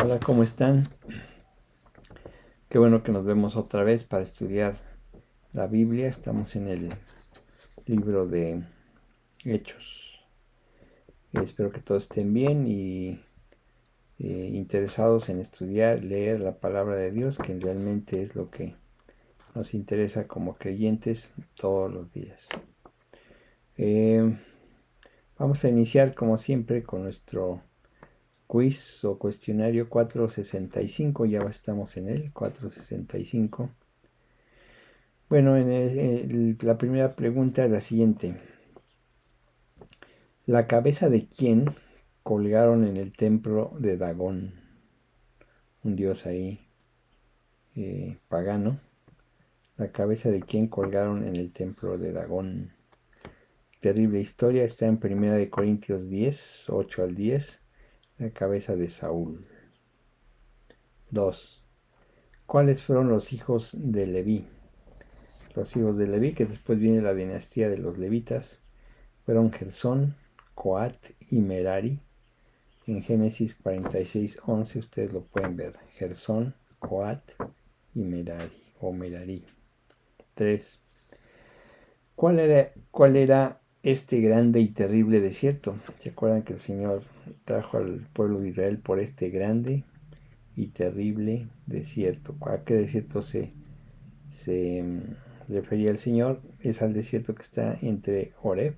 Hola, ¿cómo están? Qué bueno que nos vemos otra vez para estudiar la Biblia. Estamos en el libro de Hechos. Espero que todos estén bien y interesados en estudiar, leer la palabra de Dios, que realmente es lo que nos interesa como creyentes todos los días. Eh, Vamos a iniciar como siempre con nuestro quiz o cuestionario 465. Ya estamos en el 465. Bueno, la primera pregunta es la siguiente. ¿La cabeza de quién colgaron en el templo de Dagón? Un dios ahí pagano. ¿La cabeza de quién colgaron en el templo de Dagón? Terrible historia, está en 1 Corintios 10, 8 al 10. La cabeza de Saúl. 2. ¿Cuáles fueron los hijos de Leví? Los hijos de Leví, que después viene la dinastía de los levitas, fueron Gersón, Coat y Merari. En Génesis 46:11 ustedes lo pueden ver. Gersón, Coat y Merari o Merari. 3. ¿Cuál era este grande y terrible desierto? ¿Se acuerdan que el Señor trajo al pueblo de Israel por este grande y terrible desierto? ¿A qué desierto se refería el Señor? Es al desierto que está entre Horeb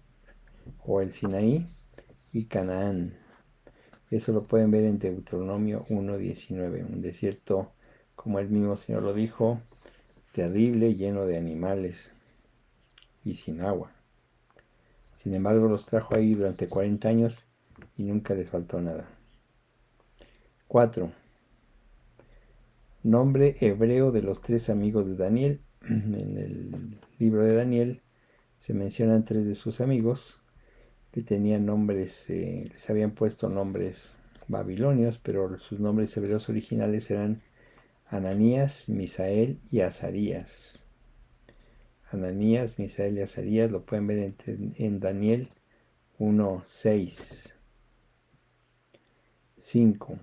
o el Sinaí y Canaán. Eso lo pueden ver en Deuteronomio 1:19. Un desierto, como el mismo Señor lo dijo, terrible, lleno de animales y sin agua. Sin embargo, los trajo ahí durante 40 años y nunca les faltó nada. 4. Nombre hebreo de los tres amigos de Daniel. En el libro de Daniel se mencionan tres de sus amigos que tenían nombres, les habían puesto nombres babilonios, pero sus nombres hebreos originales eran Ananías, Misael y Azarías. Ananías, Misael y Azarías lo pueden ver en Daniel 1:6. 5.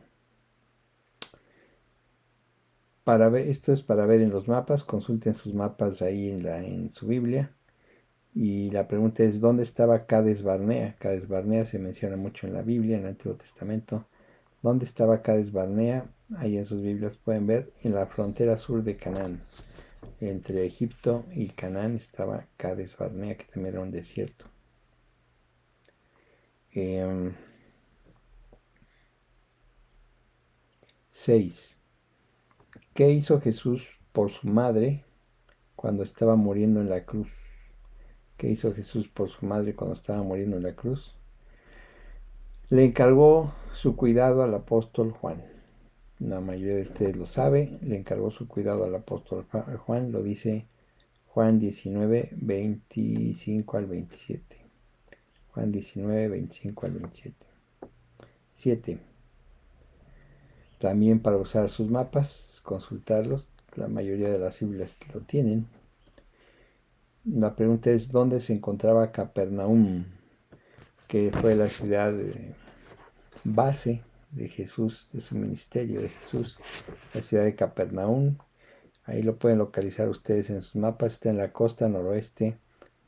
Esto es para ver en los mapas, consulten sus mapas ahí en su Biblia. Y la pregunta es, ¿dónde estaba Cades Barnea? Cades Barnea se menciona mucho en la Biblia, en el Antiguo Testamento. ¿Dónde estaba Cades Barnea? Ahí en sus Biblias pueden ver, en la frontera sur de Canaán. Entre Egipto y Canaán estaba Cades Barnea, que también era un desierto. 6. ¿Qué hizo Jesús por su madre cuando estaba muriendo en la cruz? ¿Qué hizo Jesús por su madre cuando estaba muriendo en la cruz? Le encargó su cuidado al apóstol Juan. La mayoría de ustedes lo sabe. Le encargó su cuidado al apóstol Juan. Lo dice Juan 19, 25 al 27. Juan 19, 25 al 27. 7. También para usar sus mapas, consultarlos. La mayoría de las Biblias lo tienen. La pregunta es, ¿dónde se encontraba Capernaum? Que fue la ciudad base de Jesús, de su ministerio de Jesús. La ciudad de Capernaum. Ahí lo pueden localizar ustedes en sus mapas. Está en la costa noroeste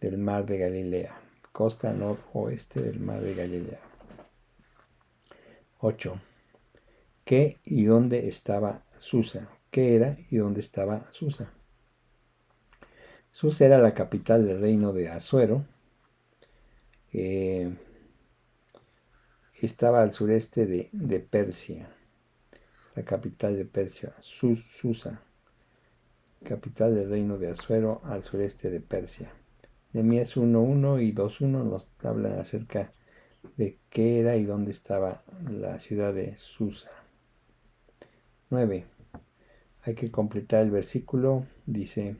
del mar de Galilea. Costa noroeste del mar de Galilea. 8. ¿Qué y dónde estaba Susa? ¿Qué era y dónde estaba Susa? Susa era la capital del reino de Asuero. Estaba al sureste de Persia. La capital de Persia, Susa. Capital del reino de Asuero al sureste de Persia. Nehemías 1:1 y 2:1 nos hablan acerca de qué era y dónde estaba la ciudad de Susa. 9. Hay que completar el versículo. Dice,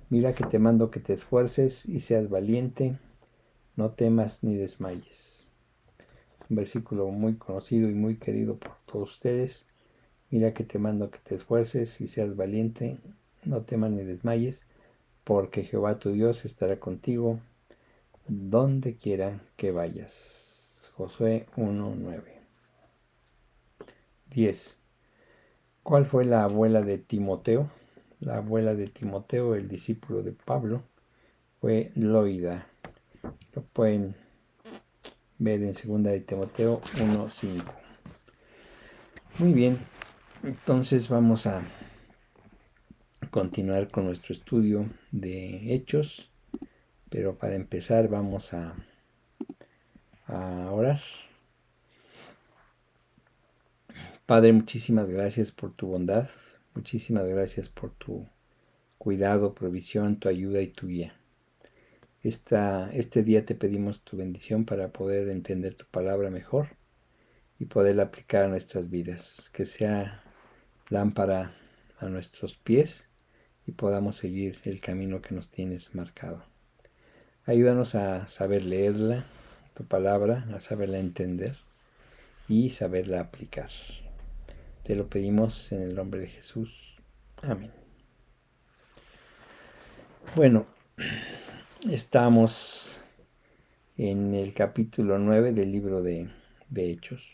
mira que te mando que te esfuerces y seas valiente, no temas ni desmayes. Un versículo muy conocido y muy querido por todos ustedes. Mira que te mando que te esfuerces y seas valiente, no temas ni desmayes, porque Jehová tu Dios estará contigo donde quiera que vayas. Josué 1:9. 10. ¿Cuál fue la abuela de Timoteo? La abuela de Timoteo, el discípulo de Pablo, fue Loida. Lo pueden ver en 2 de Timoteo 1:5. Muy bien, entonces vamos a continuar con nuestro estudio de Hechos, pero para empezar vamos a orar. Padre, muchísimas gracias por tu bondad, muchísimas gracias por tu cuidado, provisión, tu ayuda y tu guía. Este día te pedimos tu bendición para poder entender tu palabra mejor y poderla aplicar a nuestras vidas, que sea lámpara a nuestros pies y podamos seguir el camino que nos tienes marcado. Ayúdanos a saber leerla, tu palabra, a saberla entender y saberla aplicar. Te lo pedimos en el nombre de Jesús. Amén. Bueno, estamos en el capítulo 9 del libro de Hechos.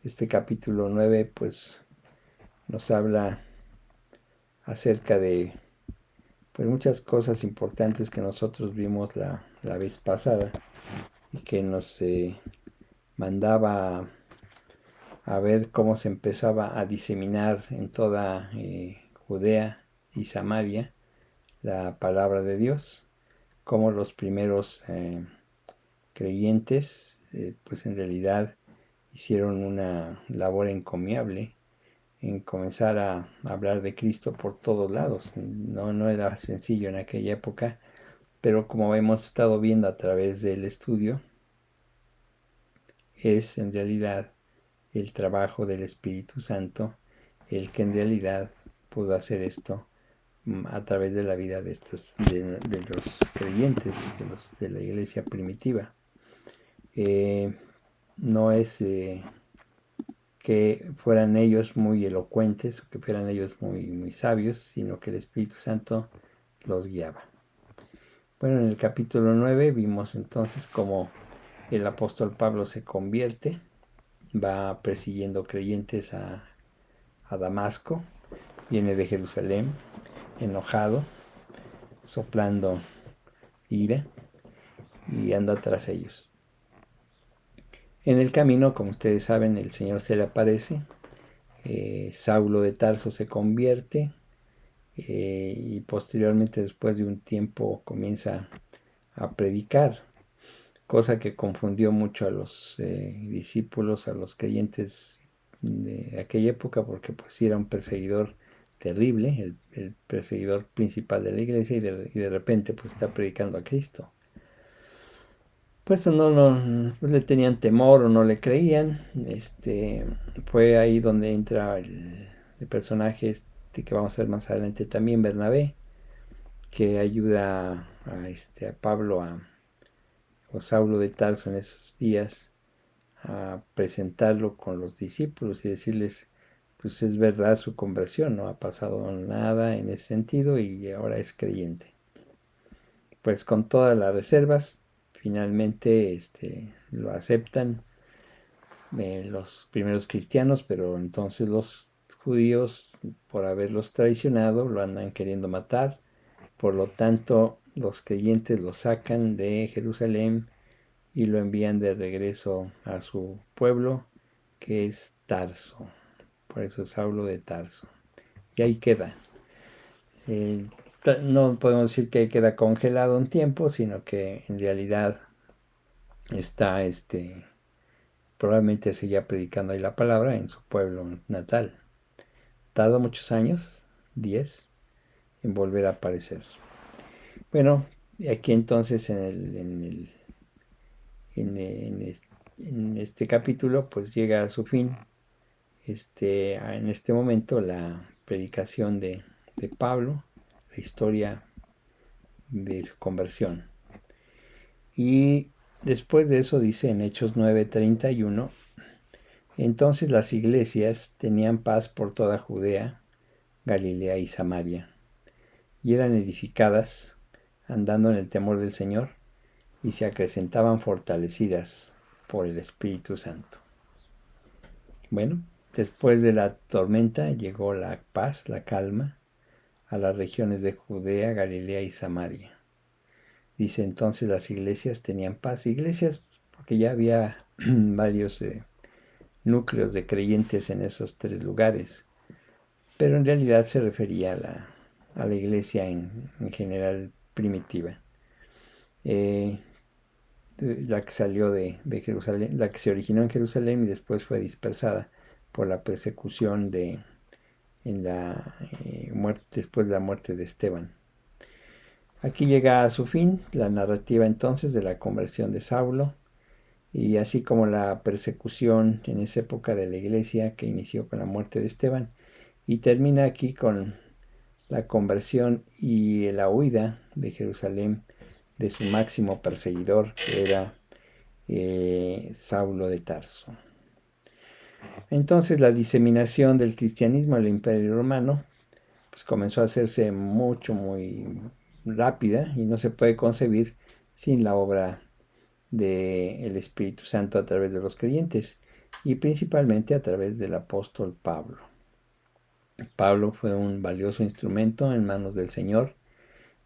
Este capítulo 9 pues nos habla acerca de pues muchas cosas importantes que nosotros vimos la vez pasada y que nos mandaba a ver cómo se empezaba a diseminar en toda Judea y Samaria la palabra de Dios, cómo los primeros creyentes pues en realidad hicieron una labor encomiable en comenzar a hablar de Cristo por todos lados. No era sencillo en aquella época, pero como hemos estado viendo a través del estudio, es en realidad el trabajo del Espíritu Santo el que en realidad pudo hacer esto a través de la vida de los creyentes, de la iglesia primitiva. No es que fueran ellos muy elocuentes o que fueran ellos muy sabios, sino que el Espíritu Santo los guiaba. Bueno, en el capítulo 9 vimos entonces cómo el apóstol Pablo se convierte, va persiguiendo creyentes a Damasco, viene de Jerusalén, enojado, soplando ira y anda tras ellos. En el camino, como ustedes saben, el Señor se le aparece, Saulo de Tarso se convierte y posteriormente, después de un tiempo, comienza a predicar, cosa que confundió mucho a los discípulos, a los creyentes de aquella época, porque pues sí era un perseguidor terrible, el perseguidor principal de la iglesia, y de repente pues está predicando a Cristo. Pues no le tenían temor o no le creían. Fue ahí donde entra el personaje que vamos a ver más adelante también, Bernabé, que ayuda a Pablo o Saulo de Tarso en esos días a presentarlo con los discípulos y decirles, pues es verdad su conversión, no ha pasado nada en ese sentido y ahora es creyente. Pues con todas las reservas, finalmente lo aceptan los primeros cristianos, pero entonces los judíos, por haberlos traicionado, lo andan queriendo matar. Por lo tanto, los creyentes lo sacan de Jerusalén y lo envían de regreso a su pueblo, que es Tarso. Por eso es Saulo de Tarso. Y ahí queda. No podemos decir que queda congelado un tiempo, sino que en realidad está probablemente seguía predicando ahí la palabra en su pueblo natal. Tardó muchos años, 10, en volver a aparecer. Bueno, aquí entonces en este capítulo pues llega a su fin en este momento la predicación de Pablo, la historia de su conversión. Y después de eso dice en Hechos 9:31, entonces las iglesias tenían paz por toda Judea, Galilea y Samaria, y eran edificadas, andando en el temor del Señor, y se acrecentaban fortalecidas por el Espíritu Santo. Bueno, después de la tormenta llegó la paz, la calma, a las regiones de Judea, Galilea y Samaria. Dice entonces las iglesias tenían paz. Iglesias porque ya había varios núcleos de creyentes en esos tres lugares, pero en realidad se refería a la iglesia en general primitiva. Eh, la que salió de Jerusalén, la que se originó en Jerusalén y después fue dispersada por la persecución en la después de la muerte de Esteban. Aquí llega a su fin la narrativa entonces de la conversión de Saulo, y así como la persecución en esa época de la iglesia que inició con la muerte de Esteban, y termina aquí con la conversión y la huida de Jerusalén de su máximo perseguidor, que era Saulo de Tarso. Entonces la diseminación del cristianismo al imperio romano pues comenzó a hacerse muy rápida y no se puede concebir sin la obra del Espíritu Santo a través de los creyentes y principalmente a través del apóstol Pablo. Pablo fue un valioso instrumento en manos del Señor.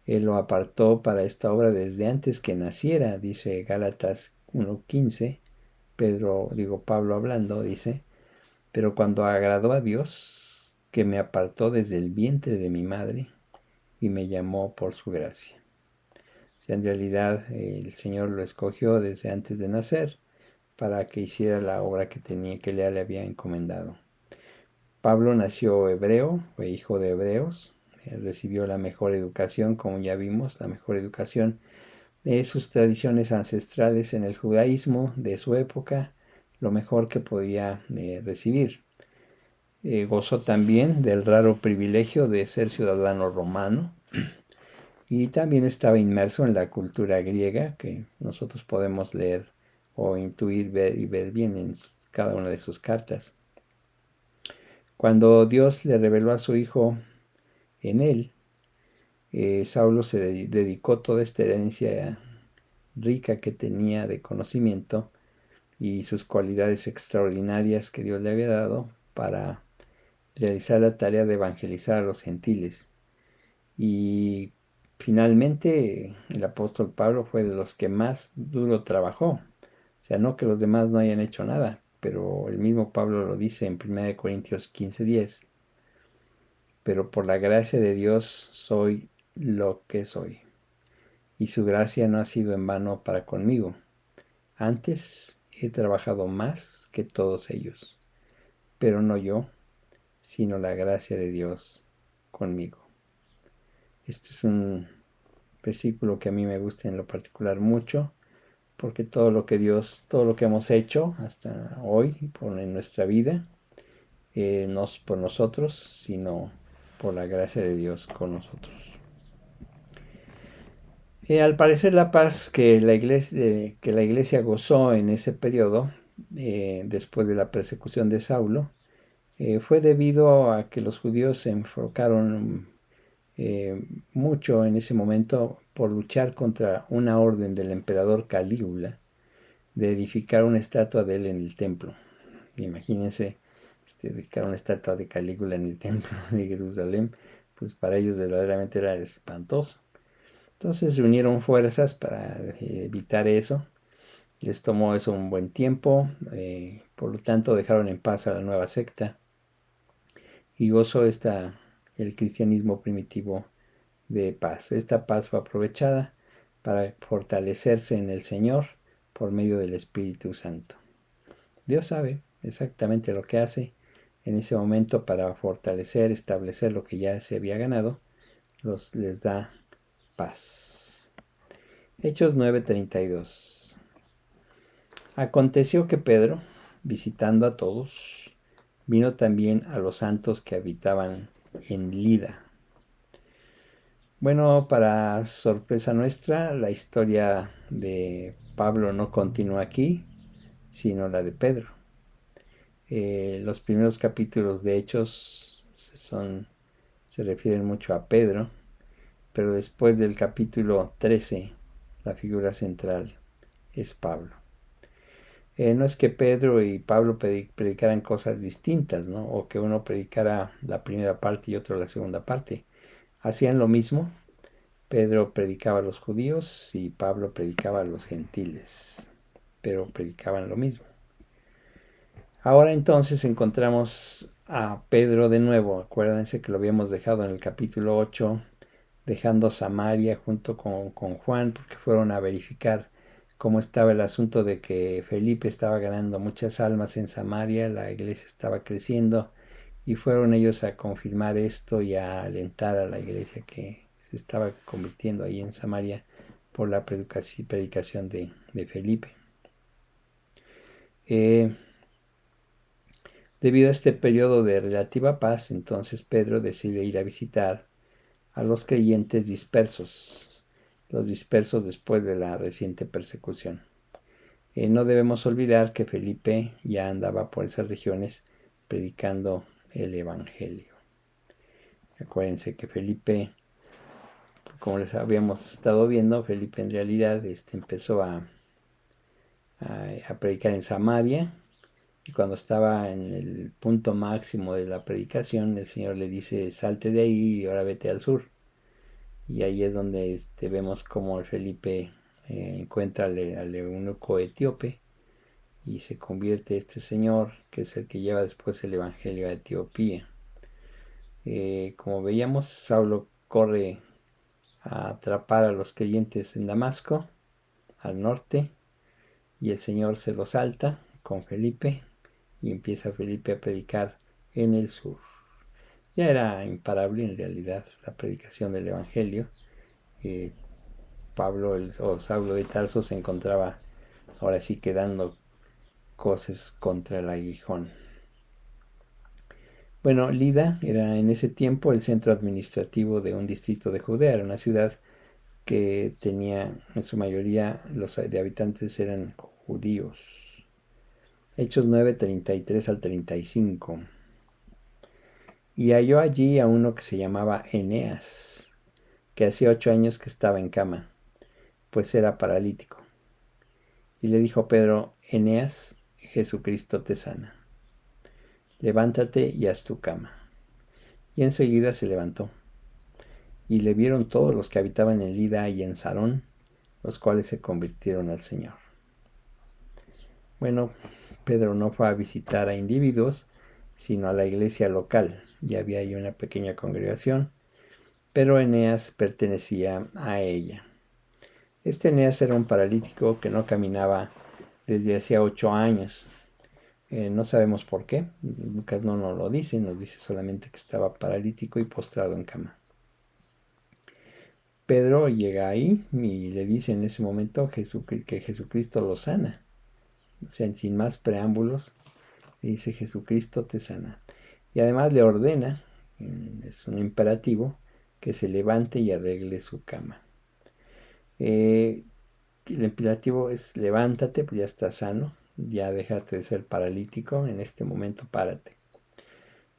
Él lo apartó para esta obra desde antes que naciera, dice Gálatas 1:15. Pablo hablando, dice, pero cuando agradó a Dios, que me apartó desde el vientre de mi madre y me llamó por su gracia. O sea, en realidad el Señor lo escogió desde antes de nacer para que hiciera la obra que le había encomendado. Pablo nació hebreo, fue hijo de hebreos, recibió la mejor educación, como ya vimos, la mejor educación de sus tradiciones ancestrales en el judaísmo de su época, lo mejor que podía recibir. Gozó también del raro privilegio de ser ciudadano romano y también estaba inmerso en la cultura griega que nosotros podemos leer o intuir y ver bien en cada una de sus cartas. Cuando Dios le reveló a su Hijo en él, Saulo se dedicó toda esta herencia rica que tenía de conocimiento y sus cualidades extraordinarias que Dios le había dado para realizar la tarea de evangelizar a los gentiles. Y finalmente el apóstol Pablo fue de los que más duro trabajó. O sea, no que los demás no hayan hecho nada, pero el mismo Pablo lo dice en 1 Corintios 15:10. Pero por la gracia de Dios soy lo que soy. Y su gracia no ha sido en vano para conmigo. Antes he trabajado más que todos ellos, pero no yo, sino la gracia de Dios conmigo. Este es un versículo que a mí me gusta en lo particular mucho, porque todo lo que hemos hecho hasta hoy en nuestra vida, no es por nosotros, sino por la gracia de Dios con nosotros. Al parecer la paz que la iglesia gozó en ese periodo, después de la persecución de Saulo, fue debido a que los judíos se enfocaron mucho en ese momento por luchar contra una orden del emperador Calígula de edificar una estatua de él en el templo. Imagínense edificar una estatua de Calígula en el templo de Jerusalén, pues para ellos verdaderamente era espantoso. Entonces se unieron fuerzas para evitar eso. Les tomó eso un buen tiempo, por lo tanto dejaron en paz a la nueva secta y gozó el cristianismo primitivo de paz. Esta paz fue aprovechada para fortalecerse en el Señor por medio del Espíritu Santo. Dios sabe exactamente lo que hace en ese momento para fortalecer, establecer lo que ya se había ganado, les da paz. Hechos 9:32. Aconteció que Pedro, visitando a todos, vino también a los santos que habitaban en Lida. Bueno, para sorpresa nuestra, la historia de Pablo no continúa aquí, sino la de Pedro. Los primeros capítulos de Hechos se refieren mucho a Pedro, pero después del capítulo 13, la figura central es Pablo. No es que Pedro y Pablo predicaran cosas distintas, ¿no? O que uno predicara la primera parte y otro la segunda parte. Hacían lo mismo. Pedro predicaba a los judíos y Pablo predicaba a los gentiles, pero predicaban lo mismo. Ahora entonces encontramos a Pedro de nuevo. Acuérdense que lo habíamos dejado en el capítulo 8, dejando Samaria junto con Juan, porque fueron a verificar cómo estaba el asunto de que Felipe estaba ganando muchas almas en Samaria, la iglesia estaba creciendo, y fueron ellos a confirmar esto y a alentar a la iglesia que se estaba convirtiendo ahí en Samaria por la predicación de Felipe. Debido a este periodo de relativa paz, entonces Pedro decide ir a visitar a los creyentes dispersos, los dispersos después de la reciente persecución. No debemos olvidar que Felipe ya andaba por esas regiones predicando el Evangelio. Acuérdense que Felipe, como les habíamos estado viendo, Felipe en realidad empezó a predicar en Samaria, y cuando estaba en el punto máximo de la predicación, el Señor le dice, salte de ahí y ahora vete al sur. Y ahí es donde vemos cómo Felipe encuentra al eunuco etíope y se convierte este señor, que es el que lleva después el Evangelio a Etiopía. Como veíamos, Saulo corre a atrapar a los creyentes en Damasco, al norte, y el Señor se los salta con Felipe y empieza Felipe a predicar en el sur. Ya era imparable en realidad la predicación del Evangelio. Saulo de Tarso se encontraba ahora sí quedando cosas contra el aguijón. Bueno, Lida era en ese tiempo el centro administrativo de un distrito de Judea, era una ciudad que tenía en su mayoría los de habitantes eran judíos. Hechos 9, 33 al 35. Y halló allí a uno que se llamaba Eneas, que hacía 8 años que estaba en cama, pues era paralítico. Y le dijo Pedro, Eneas, Jesucristo te sana. Levántate y haz tu cama. Y enseguida se levantó. Y le vieron todos los que habitaban en Lida y en Sarón, los cuales se convirtieron al Señor. Bueno, Pedro no fue a visitar a individuos, sino a la iglesia local. Ya había ahí una pequeña congregación, pero Eneas pertenecía a ella. Este Eneas era un paralítico que no caminaba desde hacía 8 años. No sabemos por qué, Lucas no nos lo dice, nos dice solamente que estaba paralítico y postrado en cama. Pedro llega ahí y le dice en ese momento que Jesucristo lo sana. O sea, sin más preámbulos, le dice Jesucristo te sana. Y además le ordena, es un imperativo, que se levante y arregle su cama. El imperativo es levántate, pues ya estás sano, ya dejaste de ser paralítico, en este momento párate.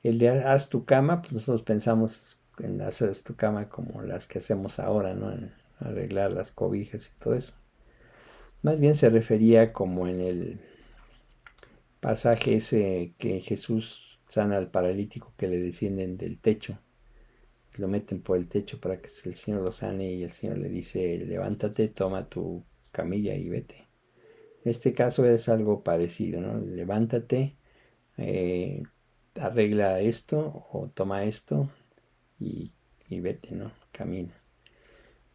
El de haz tu cama, pues nosotros pensamos en hacer tu cama como las que hacemos ahora, ¿no? En arreglar las cobijas y todo eso. Más bien se refería como en el pasaje ese que Jesús sana al paralítico que le descienden del techo, lo meten por el techo para que el Señor lo sane y el Señor le dice, levántate, toma tu camilla y vete. En este caso es algo parecido, ¿no? Levántate, arregla esto o toma esto y vete, ¿no? Camina.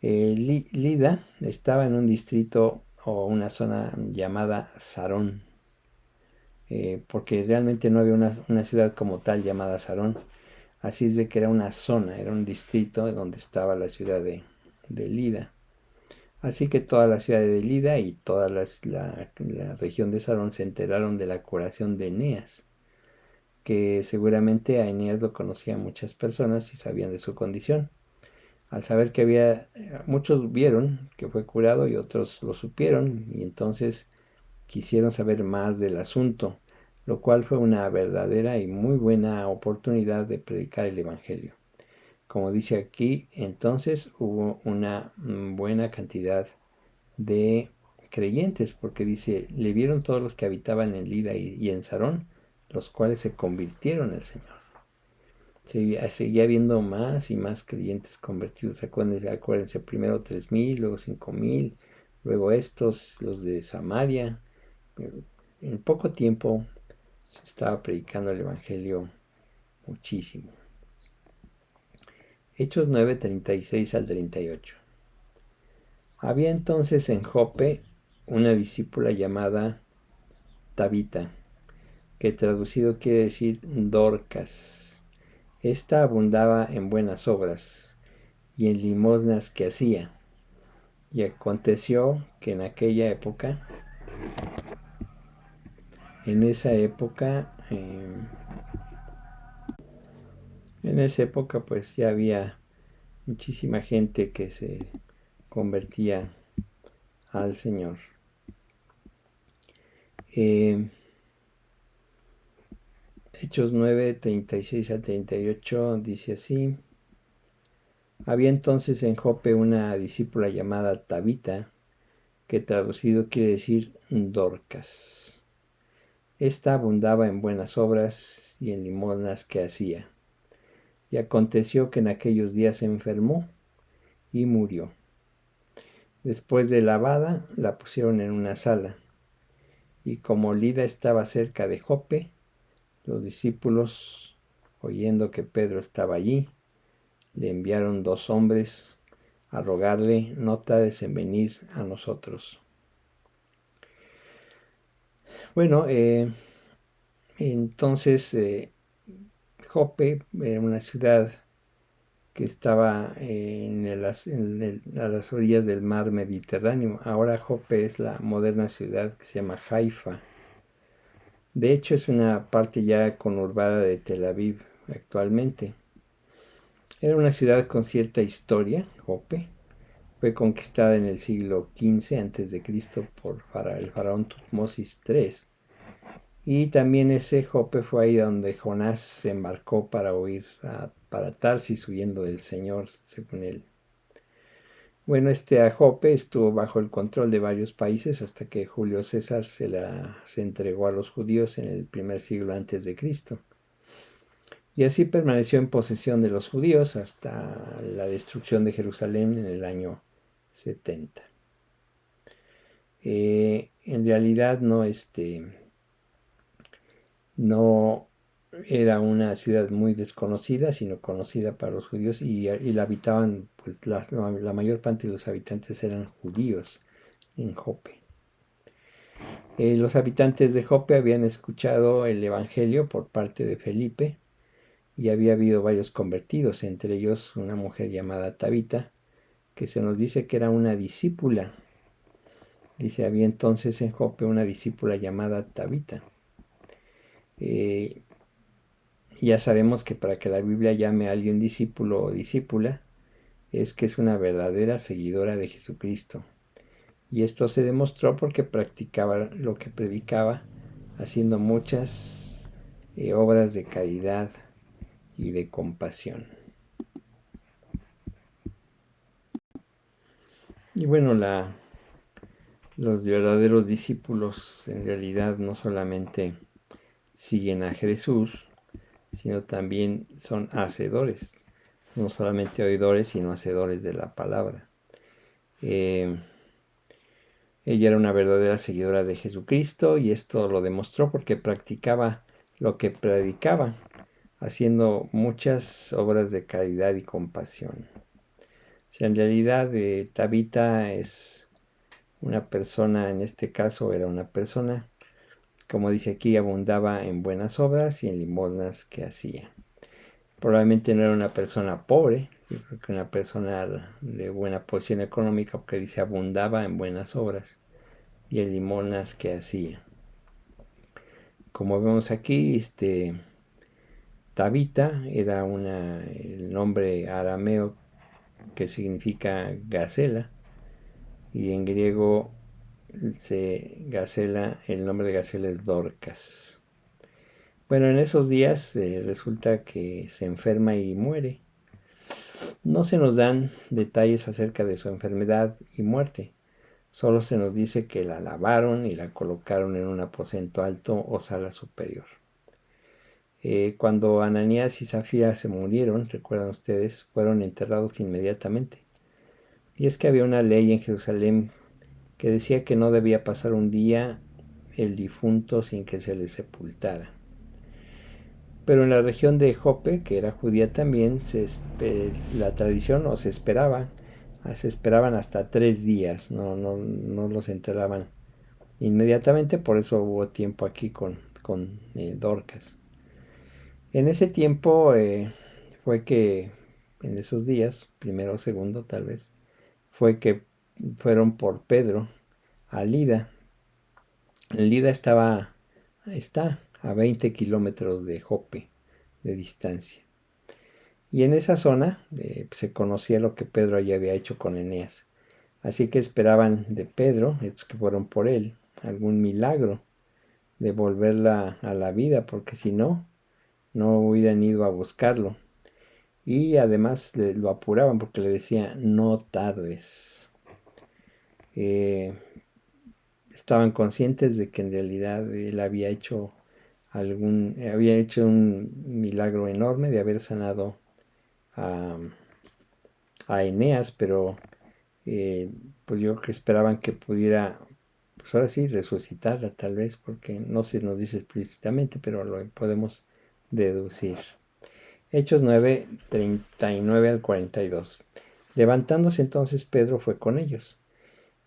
Lida estaba en un distrito o una zona llamada Sarón, porque realmente no había una ciudad como tal llamada Sarón, así es de que era una zona, era un distrito donde estaba la ciudad de Lida. Así que toda la ciudad de Lida y toda la región de Sarón se enteraron de la curación de Eneas, que seguramente a Eneas lo conocían muchas personas y sabían de su condición. Al saber que muchos vieron que fue curado y otros lo supieron y entonces quisieron saber más del asunto, lo cual fue una verdadera y muy buena oportunidad de predicar el Evangelio. Como dice aquí, entonces hubo una buena cantidad de creyentes, porque dice, le vieron todos los que habitaban en Lida y en Sarón, los cuales se convirtieron al Señor. Seguía habiendo más y más creyentes convertidos. Acuérdense, primero 3,000, luego 5,000, luego estos, los de Samaria. En poco tiempo se estaba predicando el Evangelio muchísimo. Hechos 9, 36 al 38. Había entonces en Jope una discípula llamada Tabita, que traducido quiere decir Dorcas. Esta abundaba en buenas obras y en limosnas que hacía. Y aconteció que en esa época pues ya había muchísima gente que se convertía al Señor. Hechos 9, 36 al 38 dice así. Había entonces en Jope una discípula llamada Tabita, que traducido quiere decir Dorcas. Esta abundaba en buenas obras y en limosnas que hacía. Y aconteció que en aquellos días se enfermó y murió. Después de lavada, la pusieron en una sala. Y como Lida estaba cerca de Jope, los discípulos, oyendo que Pedro estaba allí, le enviaron 2 hombres a rogarle, no tardes en venir a nosotros. Bueno, entonces Jope era una ciudad que estaba a las orillas del mar Mediterráneo. Ahora Jope es la moderna ciudad que se llama Haifa. De hecho, es una parte ya conurbada de Tel Aviv actualmente. Era una ciudad con cierta historia, Jope. Fue conquistada en el siglo XV a.C. por el faraón Tutmosis III. Y también ese Jope fue ahí donde Jonás se embarcó para huir para Tarsis, huyendo del Señor, según él. Bueno, Jope estuvo bajo el control de varios países hasta que Julio César se entregó a los judíos en el primer siglo antes de Cristo. Y así permaneció en posesión de los judíos hasta la destrucción de Jerusalén en el año 70. En realidad no era una ciudad muy desconocida, sino conocida para los judíos, y la habitaban, pues la mayor parte de los habitantes eran judíos en Jope. Los habitantes de Jope habían escuchado el Evangelio por parte de Felipe, y había habido varios convertidos, entre ellos una mujer llamada Tabita, que se nos dice que era una discípula. Dice, había entonces en Jope una discípula llamada Tabita. Ya sabemos que para que la Biblia llame a alguien discípulo o discípula, es que es una verdadera seguidora de Jesucristo. Y esto se demostró porque practicaba lo que predicaba, haciendo muchas obras de caridad y de compasión. Y bueno, los verdaderos discípulos en realidad no solamente siguen a Jesús, sino también son hacedores, no solamente oidores, sino hacedores de la palabra. Ella era una verdadera seguidora de Jesucristo y esto lo demostró porque practicaba lo que predicaba, haciendo muchas obras de caridad y compasión. O sea, en realidad Tabita es una persona, en este caso era una persona, como dice aquí, abundaba en buenas obras y en limosnas que hacía. Probablemente no era una persona pobre, yo creo que una persona de buena posición económica, porque dice abundaba en buenas obras y en limosnas que hacía. Como vemos aquí, Tabita era el nombre arameo que significa gacela, y en griego el nombre de gacela es Dorcas. Bueno, en esos días resulta que se enferma y muere. No se nos dan detalles acerca de su enfermedad y muerte. Solo se nos dice que la lavaron y la colocaron en un aposento alto o sala superior. Cuando Ananías y Zafira se murieron, recuerdan ustedes, fueron enterrados inmediatamente. Y es que había una ley en Jerusalén que decía que no debía pasar un día el difunto sin que se le sepultara. Pero en la región de Jope, que era judía también, la tradición o se esperaban hasta 3 días, no los enterraban inmediatamente, por eso hubo tiempo aquí con Dorcas. En ese tiempo fue que, en esos días, primero o segundo tal vez, fue que fueron por Pedro a Lida. Lida está a 20 kilómetros de Jope de distancia. Y en esa zona se conocía lo que Pedro ya había hecho con Eneas. Así que esperaban de Pedro, estos que fueron por él, algún milagro de volverla a la vida, porque si no, no hubieran ido a buscarlo. Y además lo apuraban porque le decía, no tardes. Estaban conscientes de que en realidad él había hecho un milagro enorme de haber sanado a, a Eneas, pero pues yo creo que esperaban que pudiera, pues ahora sí, resucitarla tal vez, porque no se nos dice explícitamente, pero lo podemos deducir. Hechos 9, 39 al 42. Levantándose entonces Pedro fue con ellos,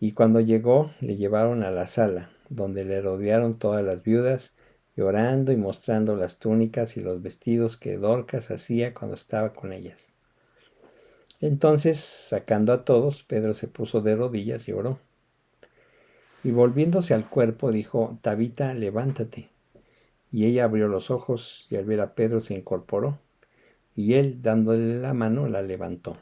y cuando llegó le llevaron a la sala, donde le rodearon todas las viudas, llorando y mostrando las túnicas y los vestidos que Dorcas hacía cuando estaba con ellas. Entonces, sacando a todos, Pedro se puso de rodillas y oró. Y volviéndose al cuerpo, dijo, Tabita, levántate. Y ella abrió los ojos, y al ver a Pedro se incorporó, y él, dándole la mano, la levantó.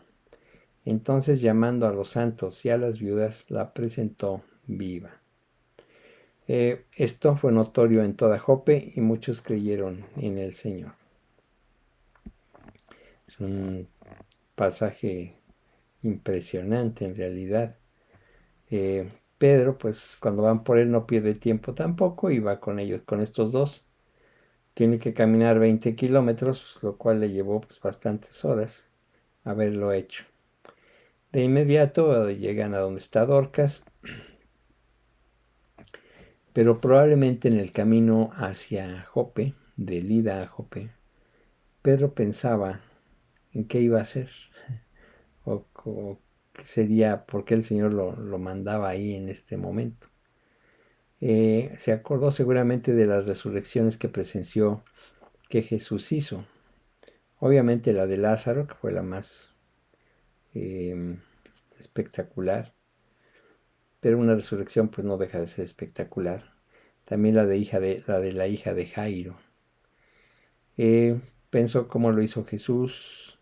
Entonces, llamando a los santos y a las viudas, la presentó viva. Esto fue notorio en toda Jope, y muchos creyeron en el Señor. Es un pasaje impresionante en realidad. Pedro, pues cuando van por él no pierde tiempo tampoco y va con ellos, con estos dos. Tiene que caminar 20 kilómetros, lo cual le llevó pues bastantes horas haberlo hecho. De inmediato llegan a donde está Dorcas, pero probablemente en el camino hacia Jope, de Lida a Jope, Pedro pensaba en qué iba a hacer, o qué sería, por qué el Señor lo mandaba ahí en este momento. Se acordó seguramente de las resurrecciones que presenció que Jesús hizo. Obviamente la de Lázaro, que fue la más espectacular, pero una resurrección pues no deja de ser espectacular. También la de la hija de Jairo. Pensó cómo lo hizo Jesús,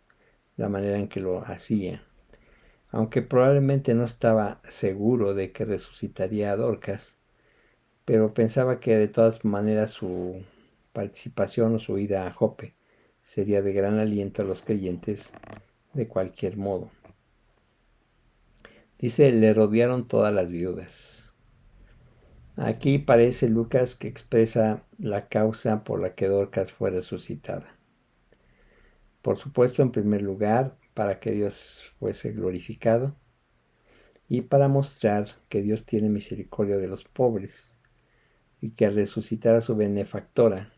la manera en que lo hacía. Aunque probablemente no estaba seguro de que resucitaría a Dorcas, pero pensaba que de todas maneras su participación o su ida a Jope sería de gran aliento a los creyentes de cualquier modo. Dice, le rodearon todas las viudas. Aquí parece Lucas que expresa la causa por la que Dorcas fue resucitada. Por supuesto, en primer lugar, para que Dios fuese glorificado y para mostrar que Dios tiene misericordia de los pobres y que al resucitar a su benefactora,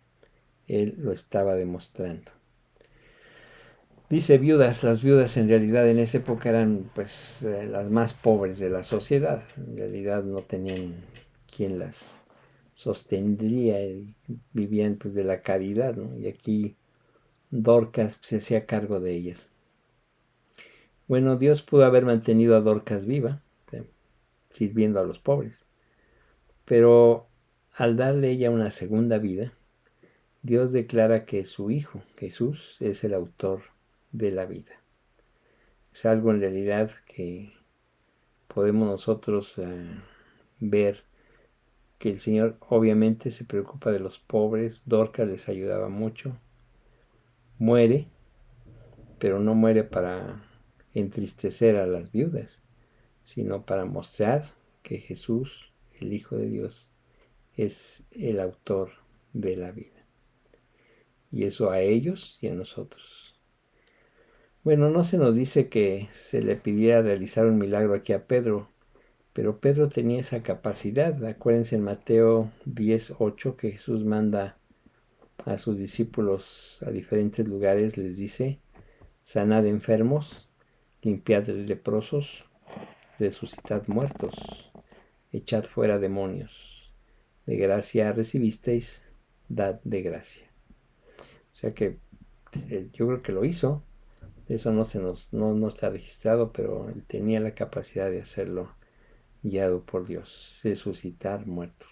Él lo estaba demostrando. Dice viudas, las viudas en realidad en esa época eran pues las más pobres de la sociedad. En realidad no tenían quien las sostendría y vivían pues de la caridad, ¿no? Y aquí Dorcas se hacía cargo de ellas. Bueno, Dios pudo haber mantenido a Dorcas viva, sirviendo a los pobres, pero al darle ella una segunda vida, Dios declara que su Hijo, Jesús, es el autor de la vida. Es algo en realidad que podemos nosotros ver que el Señor obviamente se preocupa de los pobres. Dorcas les ayudaba mucho. Muere, pero no muere para entristecer a las viudas, sino para mostrar que Jesús, el Hijo de Dios, es el autor de la vida. Y eso a ellos y a nosotros. Bueno, no se nos dice que se le pidiera realizar un milagro aquí a Pedro, pero Pedro tenía esa capacidad. Acuérdense en Mateo 10:8 que Jesús manda a sus discípulos a diferentes lugares, les dice: sanad enfermos, limpiad leprosos, resucitad muertos, echad fuera demonios. De gracia recibisteis, dad de gracia. O sea que yo creo que lo hizo. Eso no está registrado, pero él tenía la capacidad de hacerlo, guiado por Dios, resucitar muertos.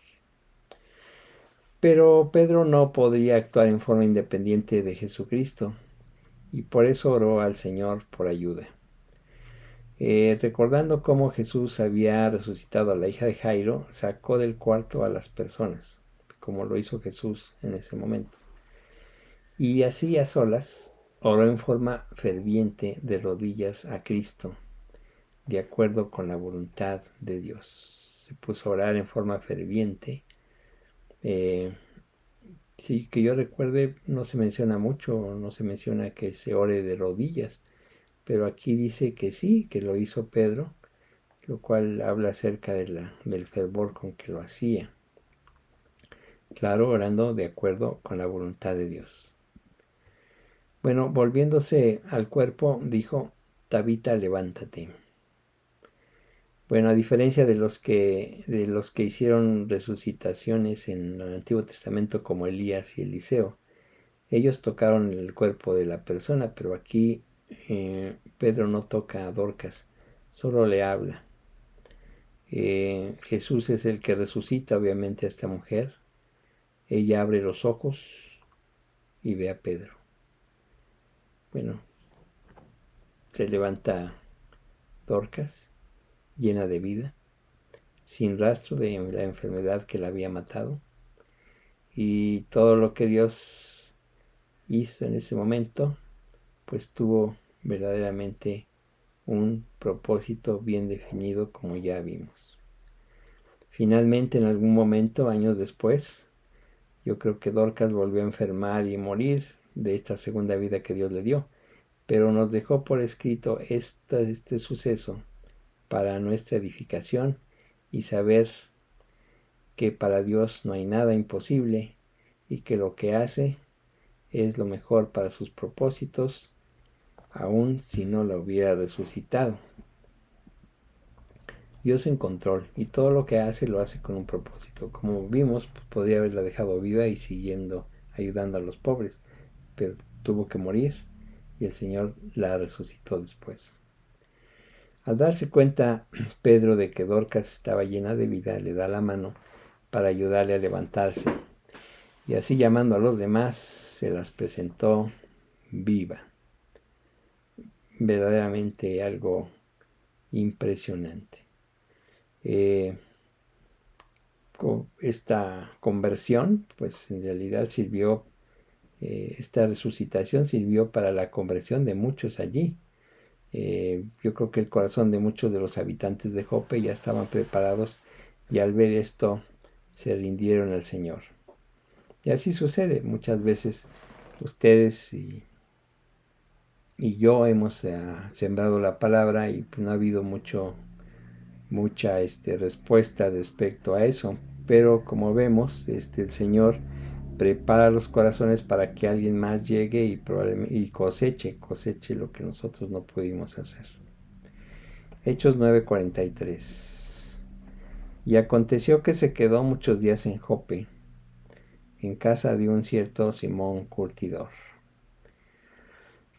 Pero Pedro no podría actuar en forma independiente de Jesucristo, y por eso oró al Señor por ayuda. Recordando cómo Jesús había resucitado a la hija de Jairo, sacó del cuarto a las personas, como lo hizo Jesús en ese momento. Y así a solas oró en forma ferviente de rodillas a Cristo, de acuerdo con la voluntad de Dios. Se puso a orar en forma ferviente. Sí, que yo recuerde, no se menciona mucho, no se menciona que se ore de rodillas, pero aquí dice que sí, que lo hizo Pedro, lo cual habla acerca del fervor con que lo hacía. Claro, orando de acuerdo con la voluntad de Dios. Bueno, volviéndose al cuerpo, dijo: Tabita, levántate. Bueno, a diferencia de los que hicieron resucitaciones en el Antiguo Testamento como Elías y Eliseo, ellos tocaron el cuerpo de la persona, pero aquí Pedro no toca a Dorcas, solo le habla. Jesús es el que resucita obviamente a esta mujer. Ella abre los ojos y ve a Pedro. Bueno, se levanta Dorcas, llena de vida, sin rastro de la enfermedad que la había matado. Y todo lo que Dios hizo en ese momento, pues tuvo verdaderamente un propósito bien definido, como ya vimos. Finalmente, en algún momento, años después, yo creo que Dorcas volvió a enfermar y morir de esta segunda vida que Dios le dio, pero nos dejó por escrito este suceso para nuestra edificación y saber que para Dios no hay nada imposible y que lo que hace es lo mejor para sus propósitos, aun si no la hubiera resucitado. Dios en control, y todo lo que hace lo hace con un propósito. Como vimos, podría haberla dejado viva y siguiendo ayudando a los pobres, pero tuvo que morir y el Señor la resucitó después. Al darse cuenta Pedro de que Dorcas estaba llena de vida, le da la mano para ayudarle a levantarse, y así, llamando a los demás, se las presentó viva. Verdaderamente algo impresionante. Esta conversión, pues en realidad esta resucitación sirvió para la conversión de muchos allí. Yo creo que el corazón de muchos de los habitantes de Jope ya estaban preparados, y al ver esto se rindieron al Señor. Y así sucede muchas veces. Ustedes y yo hemos sembrado la palabra y no ha habido mucha respuesta respecto a eso, pero como vemos, el Señor prepara los corazones para que alguien más llegue y coseche lo que nosotros no pudimos hacer. Hechos 9:43. Y aconteció que se quedó muchos días en Jope, en casa de un cierto Simón Curtidor.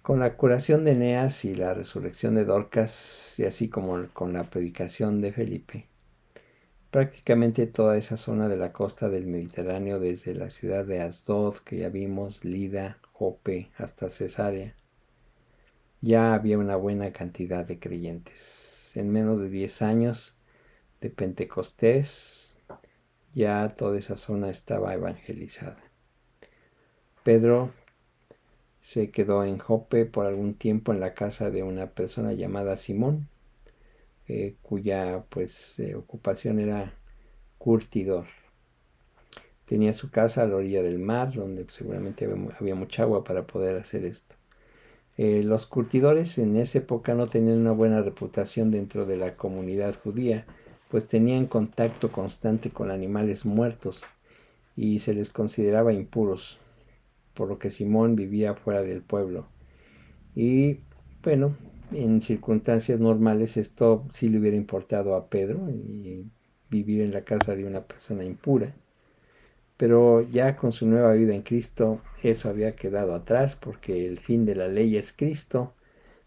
Con la curación de Eneas y la resurrección de Dorcas, y así como con la predicación de Felipe, prácticamente toda esa zona de la costa del Mediterráneo, desde la ciudad de Asdod, que ya vimos, Lida, Jope, hasta Cesarea, ya había una buena cantidad de creyentes. En menos de 10 años de Pentecostés, ya toda esa zona estaba evangelizada. Pedro se quedó en Jope por algún tiempo en la casa de una persona llamada Simón. cuya pues ocupación era curtidor. Tenía su casa a la orilla del mar, donde seguramente había mucha agua para poder hacer esto. Los curtidores en esa época no tenían una buena reputación dentro de la comunidad judía, pues tenían contacto constante con animales muertos y se les consideraba impuros, por lo que Simón vivía fuera del pueblo. Y bueno, en circunstancias normales esto sí le hubiera importado a Pedro, y vivir en la casa de una persona impura. Pero ya con su nueva vida en Cristo, eso había quedado atrás, porque el fin de la ley es Cristo,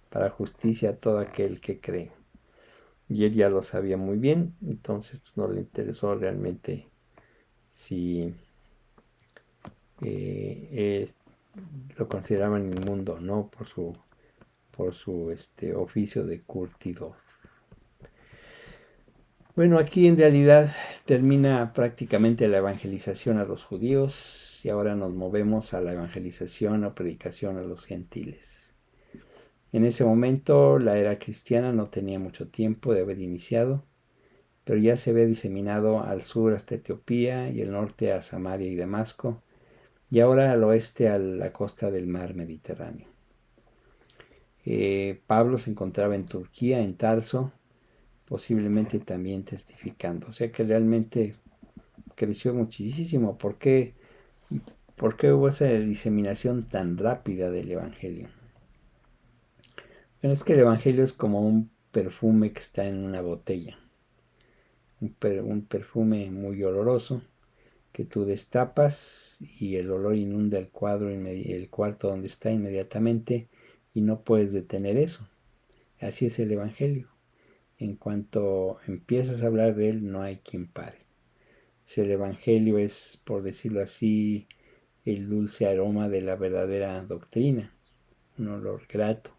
para justicia a todo aquel que cree. Y él ya lo sabía muy bien, entonces pues, no le interesó realmente si lo consideraban inmundo o no por su oficio de curtidor. Bueno, aquí en realidad termina prácticamente la evangelización a los judíos y ahora nos movemos a la evangelización o predicación a los gentiles. En ese momento la era cristiana no tenía mucho tiempo de haber iniciado, pero ya se había diseminado al sur hasta Etiopía y el norte a Samaria y Damasco, y ahora al oeste a la costa del mar Mediterráneo. Pablo se encontraba en Turquía, en Tarso, posiblemente también testificando. O sea que realmente creció muchísimo. ¿Por qué hubo esa diseminación tan rápida del Evangelio? Bueno, es que el Evangelio es como un perfume que está en una botella. Un perfume muy oloroso que tú destapas y el olor inunda el cuarto donde está inmediatamente y no puedes detener eso. Así es el Evangelio. En cuanto empiezas a hablar de él, no hay quien pare. Si el Evangelio es, por decirlo así, el dulce aroma de la verdadera doctrina, un olor grato.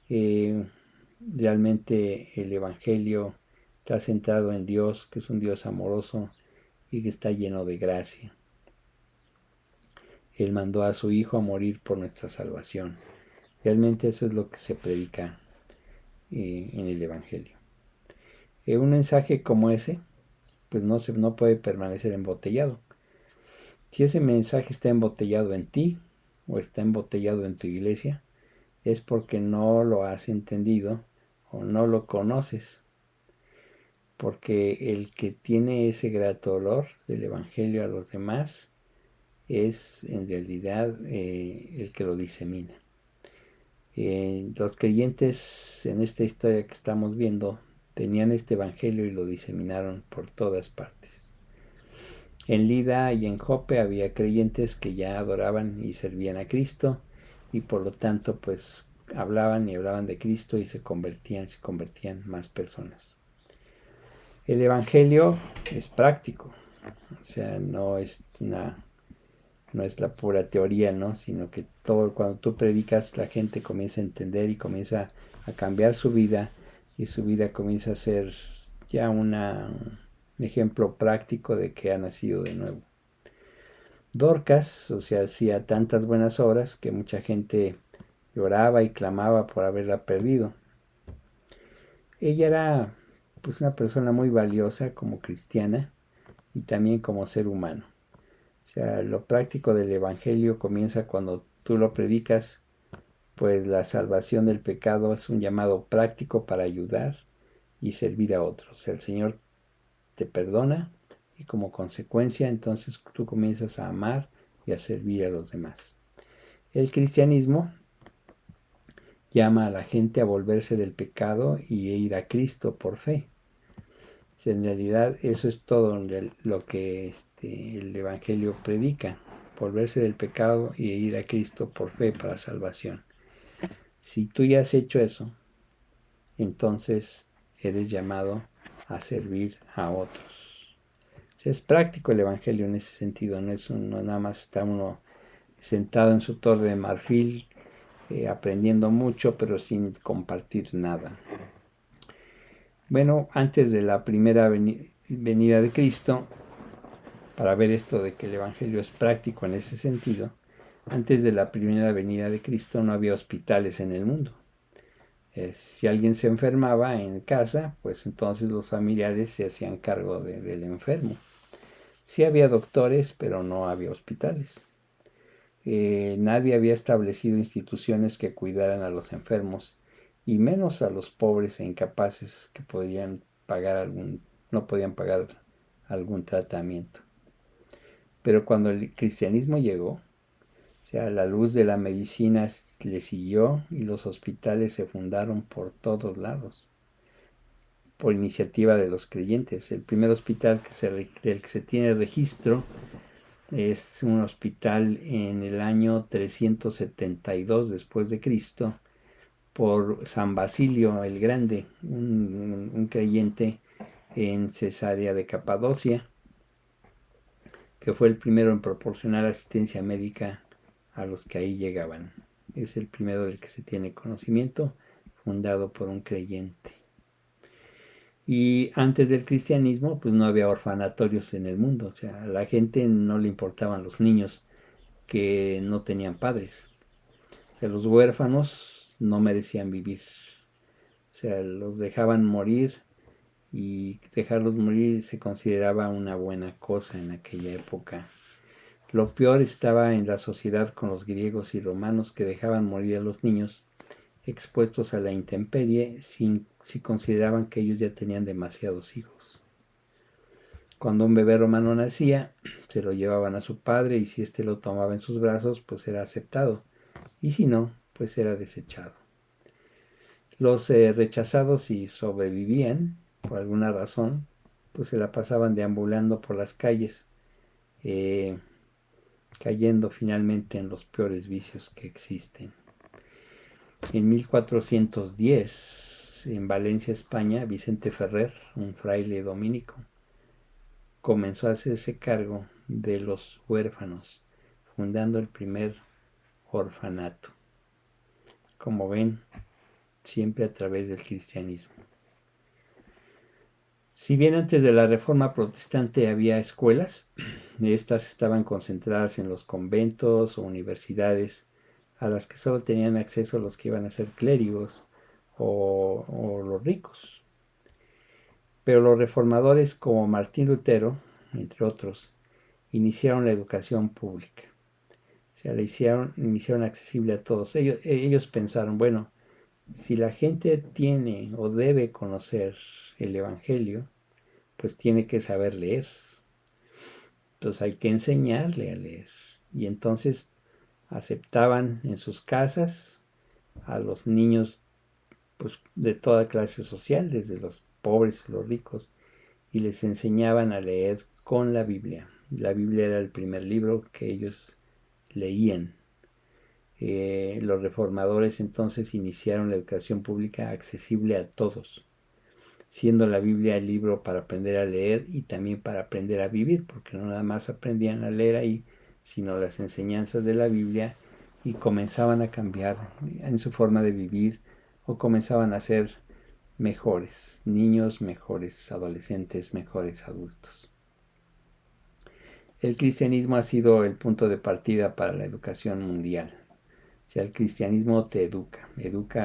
Realmente el Evangelio está centrado en Dios, que es un Dios amoroso y que está lleno de gracia. Él mandó a su Hijo a morir por nuestra salvación. Realmente eso es lo que se predica en el Evangelio. Un mensaje como ese, pues no puede permanecer embotellado. Si ese mensaje está embotellado en ti o está embotellado en tu iglesia, es porque no lo has entendido o no lo conoces. Porque el que tiene ese grato olor del Evangelio a los demás es en realidad el que lo disemina. Los creyentes en esta historia que estamos viendo tenían este Evangelio y lo diseminaron por todas partes. En Lida y en Jope había creyentes que ya adoraban y servían a Cristo y por lo tanto pues hablaban de Cristo y se convertían más personas. El Evangelio es práctico, o sea, no es la pura teoría, ¿no? Sino que cuando tú predicas la gente comienza a entender y comienza a cambiar su vida y su vida comienza a ser ya un ejemplo práctico de que ha nacido de nuevo. Dorcas, o sea, hacía tantas buenas obras que mucha gente lloraba y clamaba por haberla perdido. Ella era pues una persona muy valiosa como cristiana y también como ser humano. O sea, lo práctico del Evangelio comienza cuando tú lo predicas, pues la salvación del pecado es un llamado práctico para ayudar y servir a otros. O sea, el Señor te perdona y como consecuencia entonces tú comienzas a amar y a servir a los demás. El cristianismo llama a la gente a volverse del pecado y ir a Cristo por fe. En realidad eso es todo lo que el Evangelio predica, volverse del pecado y ir a Cristo por fe para salvación. Si tú ya has hecho eso, entonces eres llamado a servir a otros. O sea, es práctico el Evangelio en ese sentido, no nada más está uno sentado en su torre de marfil aprendiendo mucho pero sin compartir nada. Bueno, antes de la primera venida de Cristo, para ver esto de que el Evangelio es práctico en ese sentido, antes de la primera venida de Cristo no había hospitales en el mundo. Si alguien se enfermaba en casa, pues entonces los familiares se hacían cargo del enfermo. Sí había doctores, pero no había hospitales. Nadie había establecido instituciones que cuidaran a los enfermos, y menos a los pobres e incapaces que no podían pagar algún tratamiento. Pero cuando el cristianismo llegó, o sea, la luz de la medicina le siguió y los hospitales se fundaron por todos lados, por iniciativa de los creyentes. El primer hospital del que se tiene registro es un hospital en el año 372 después de Cristo por San Basilio el Grande, un creyente en Cesarea de Capadocia, que fue el primero en proporcionar asistencia médica a los que ahí llegaban. Es el primero del que se tiene conocimiento, fundado por un creyente. Y antes del cristianismo, pues no había orfanatorios en el mundo. O sea, a la gente no le importaban los niños que no tenían padres. O sea, los huérfanos no merecían vivir. O sea, los dejaban morir, y dejarlos morir se consideraba una buena cosa en aquella época. Lo peor estaba en la sociedad con los griegos y romanos, que dejaban morir a los niños expuestos a la intemperie si consideraban que ellos ya tenían demasiados hijos. Cuando un bebé romano nacía, se lo llevaban a su padre, y si éste lo tomaba en sus brazos, pues era aceptado, y si no, pues era desechado. Los rechazados, si sobrevivían por alguna razón, pues se la pasaban deambulando por las calles, cayendo finalmente en los peores vicios que existen. En 1410, en Valencia, España, Vicente Ferrer, un fraile dominico, comenzó a hacerse cargo de los huérfanos, fundando el primer orfanato. Como ven, siempre a través del cristianismo. Si bien antes de la Reforma Protestante había escuelas, estas estaban concentradas en los conventos o universidades, a las que solo tenían acceso los que iban a ser clérigos o los ricos. Pero los reformadores como Martín Lutero, entre otros, iniciaron la educación pública. O sea, la iniciaron accesible a todos. Ellos pensaron, bueno, si la gente tiene o debe conocer el Evangelio, pues tiene que saber leer. Entonces hay que enseñarle a leer. Y entonces aceptaban en sus casas a los niños, pues, de toda clase social, desde los pobres a los ricos, y les enseñaban a leer con la Biblia. La Biblia era el primer libro que ellos leían. Los reformadores entonces iniciaron la educación pública accesible a todos, siendo la Biblia el libro para aprender a leer y también para aprender a vivir, porque no nada más aprendían a leer ahí, sino las enseñanzas de la Biblia, y comenzaban a cambiar en su forma de vivir, o comenzaban a ser mejores niños, mejores adolescentes, mejores adultos. El cristianismo ha sido el punto de partida para la educación mundial. O sea, el cristianismo te educa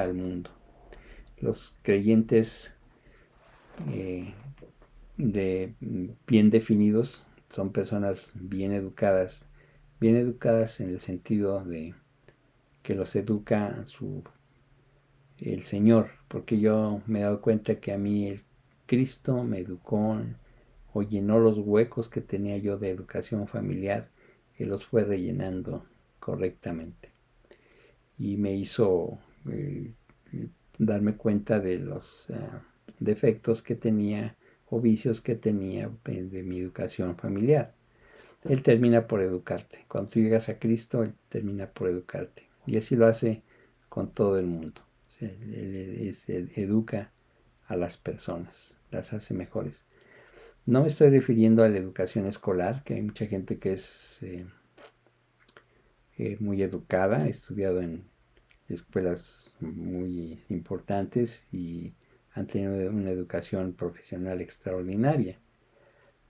al mundo. Los creyentes bien definidos son personas bien educadas en el sentido de que los educa el Señor, porque yo me he dado cuenta que a mí el Cristo me educó o llenó los huecos que tenía yo de educación familiar, y los fue rellenando correctamente, y me hizo darme cuenta de los defectos que tenía o vicios que tenía de mi educación familiar. Él termina por educarte. Cuando tú llegas a Cristo, Él termina por educarte. Y así lo hace con todo el mundo. O sea, él educa a las personas, las hace mejores. No me estoy refiriendo a la educación escolar, que hay mucha gente que es muy educada, ha estudiado en escuelas muy importantes y han tenido una educación profesional extraordinaria.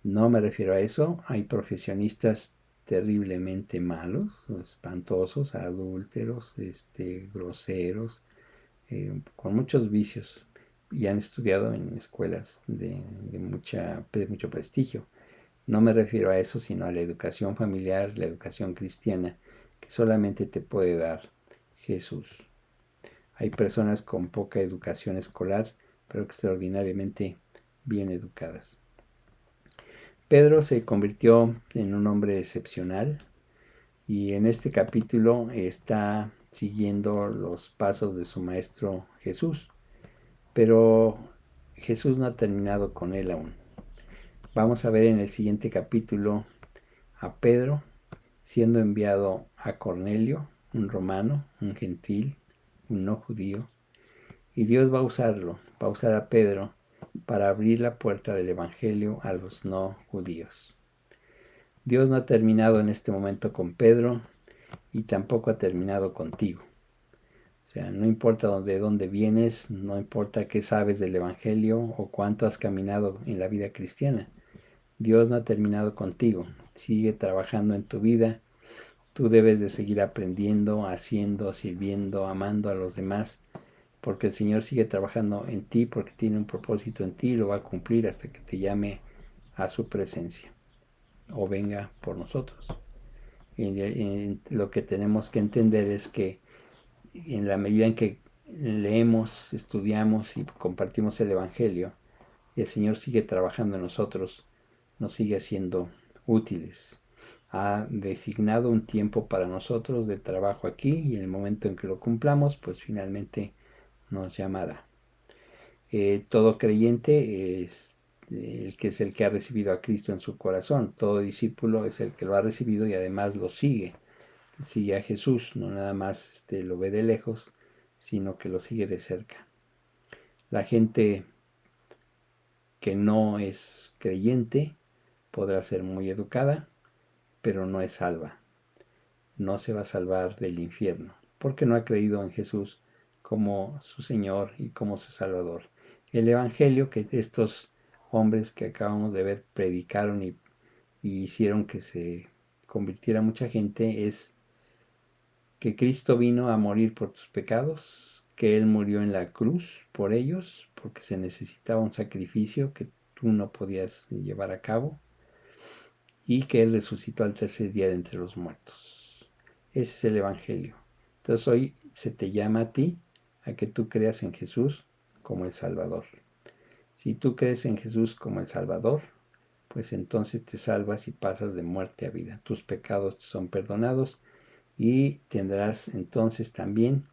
No me refiero a eso. Hay profesionistas terriblemente malos, espantosos, adúlteros, groseros, con muchos vicios y han estudiado en escuelas de mucho prestigio. No me refiero a eso, sino a la educación familiar, la educación cristiana, que solamente te puede dar Jesús. Hay personas con poca educación escolar, pero extraordinariamente bien educadas. Pedro se convirtió en un hombre excepcional y en este capítulo está siguiendo los pasos de su maestro Jesús, pero Jesús no ha terminado con él aún. Vamos a ver en el siguiente capítulo a Pedro siendo enviado a Cornelio, un romano, un gentil, un no judío, y Dios va a usarlo, va a usar a Pedro para abrir la puerta del Evangelio a los no judíos. Dios no ha terminado en este momento con Pedro y tampoco ha terminado contigo. O sea, no importa de dónde vienes, no importa qué sabes del Evangelio o cuánto has caminado en la vida cristiana. Dios no ha terminado contigo. Sigue trabajando en tu vida. Tú debes de seguir aprendiendo, haciendo, sirviendo, amando a los demás, porque el Señor sigue trabajando en ti, porque tiene un propósito en ti y lo va a cumplir hasta que te llame a su presencia o venga por nosotros. Lo que tenemos que entender es que en la medida en que leemos, estudiamos y compartimos el Evangelio, y el Señor sigue trabajando en nosotros, nos sigue haciendo útiles. Ha designado un tiempo para nosotros de trabajo aquí y en el momento en que lo cumplamos, pues finalmente nos llamará. Todo creyente es el que ha recibido a Cristo en su corazón. Todo discípulo es el que lo ha recibido y además lo sigue. Sigue a Jesús, no nada más lo ve de lejos, sino que lo sigue de cerca. La gente que no es creyente podrá ser muy educada, pero no es salva. No se va a salvar del infierno, porque no ha creído en Jesús como su Señor y como su Salvador. El Evangelio que estos hombres que acabamos de ver predicaron y hicieron que se convirtiera mucha gente es que Cristo vino a morir por tus pecados, que Él murió en la cruz por ellos, porque se necesitaba un sacrificio que tú no podías llevar a cabo, y que Él resucitó al tercer día de entre los muertos. Ese es el Evangelio. Entonces hoy se te llama a ti a que tú creas en Jesús como el Salvador. Si tú crees en Jesús como el Salvador, pues entonces te salvas y pasas de muerte a vida. Tus pecados te son perdonados y tendrás entonces también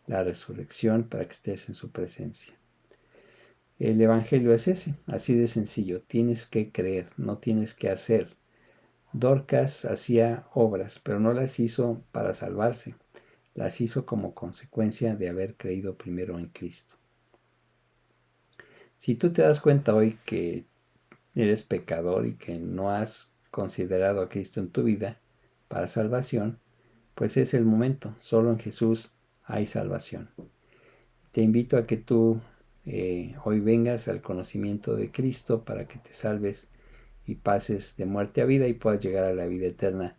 la resurrección para que estés en su presencia. El Evangelio es ese, así de sencillo. Tienes que creer, no tienes que hacer. Dorcas hacía obras, pero no las hizo para salvarse, las hizo como consecuencia de haber creído primero en Cristo. Si tú te das cuenta hoy que eres pecador y que no has considerado a Cristo en tu vida para salvación, pues es el momento. Solo en Jesús hay salvación. Te invito a que tú hoy vengas al conocimiento de Cristo para que te salves y pases de muerte a vida y puedas llegar a la vida eterna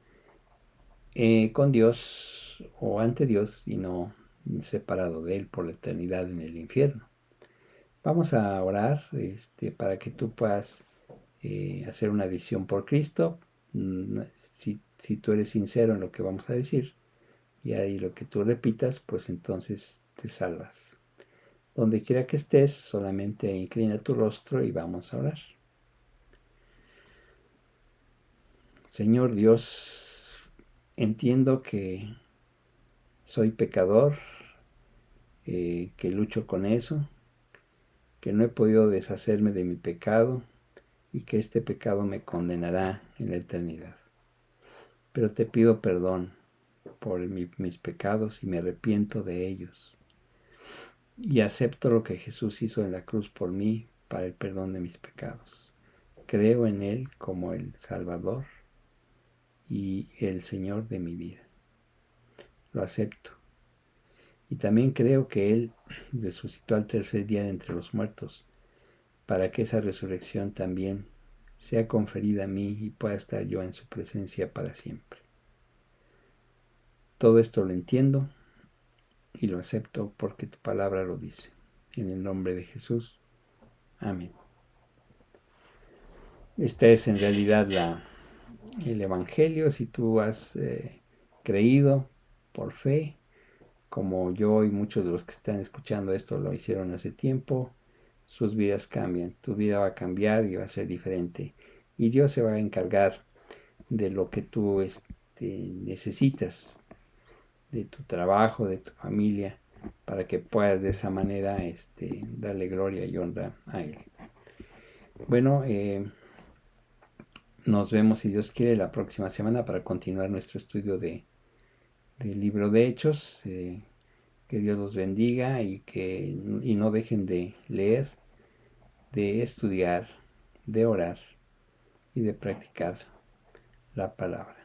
con Dios o ante Dios y no separado de Él por la eternidad en el infierno. Vamos a orar para que tú puedas hacer una decisión por Cristo. Si tú eres sincero en lo que vamos a decir y ahí lo que tú repitas, pues entonces te salvas. Donde quiera que estés, solamente inclina tu rostro y vamos a orar. Señor Dios, entiendo que soy pecador, que lucho con eso, que no he podido deshacerme de mi pecado y que este pecado me condenará en la eternidad. Pero te pido perdón por mis pecados y me arrepiento de ellos. Y acepto lo que Jesús hizo en la cruz por mí para el perdón de mis pecados. Creo en Él como el Salvador y el Señor de mi vida. Lo acepto. Y también creo que Él resucitó al tercer día de entre los muertos, para que esa resurrección también sea conferida a mí y pueda estar yo en su presencia para siempre. Todo esto lo entiendo y lo acepto porque tu palabra lo dice. En el nombre de Jesús. Amén. Este es en realidad el Evangelio. Si tú has creído por fe, como yo y muchos de los que están escuchando esto lo hicieron hace tiempo, sus vidas cambian. Tu vida va a cambiar y va a ser diferente. Y Dios se va a encargar de lo que tú necesitas, de tu trabajo, de tu familia, para que puedas de esa manera darle gloria y honra a Él. Bueno, nos vemos, si Dios quiere, la próxima semana para continuar nuestro estudio del libro de Hechos. Que Dios los bendiga y no dejen de leer, de estudiar, de orar y de practicar la palabra.